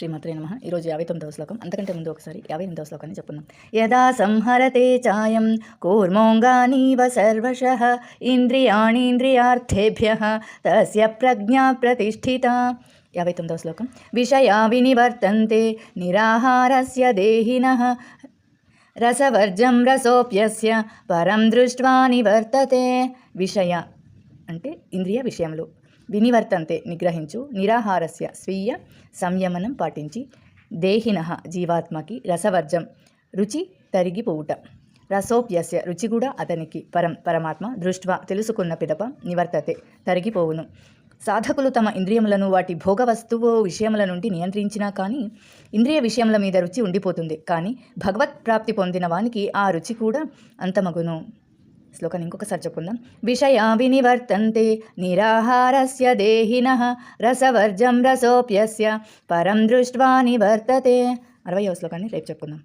శ్రీమాత్రే నమః. ఈరోజు 59వ శ్లోకం. అంతకంటే ముందు ఒకసారి 58వ శ్లోకాన్ని చెప్పుకుందాం. యదా సంహరతే చాయం కూర్మోంగానీవ సర్వశః ఇంద్రియాణీంద్రియార్థేభ్యః తస్య ప్రజ్ఞా ప్రతిష్ఠిత. 59వ శ్లోకం. విషయా వినివర్తంతే నిరాహారస్య దేహినః రసవర్జం రసోప్యస్య పరం దృష్ట్వా నివర్తతే. విషయ అంటే ఇంద్రియ విషయములు, వినివర్తంతే నిగ్రహించు, నిరాహారస్య స్వీయ సంయమనం పాటించి, దేహినః జీవాత్మకి, రసవర్జం రుచి తరిగిపోవుట, రసోప్యస్య రుచి కూడా అతనికి, పరమాత్మ దృష్ట్వా తెలుసుకున్న పిదప నివర్తతే తరిగిపోవును. సాధకులు తమ ఇంద్రియములను వాటి భోగ వస్తువు విషయముల నుండి నియంత్రించినా కానీ ఇంద్రియ విషయముల మీద రుచి ఉండిపోతుంది. కానీ భగవత్ ప్రాప్తి పొందిన వానికి ఆ రుచి కూడా అంతమగును. శ్లోకాన్ని ఇంకొకసారి చెప్పుకుందాం. విషయా వినివర్తంతే నిరాహారస్య దేహినః రసవర్జం రసోప్యస్య పరం దృష్ట్వా నివర్తతే. 60వ శ్లోకాన్ని రేపు చెప్పుకుందాం.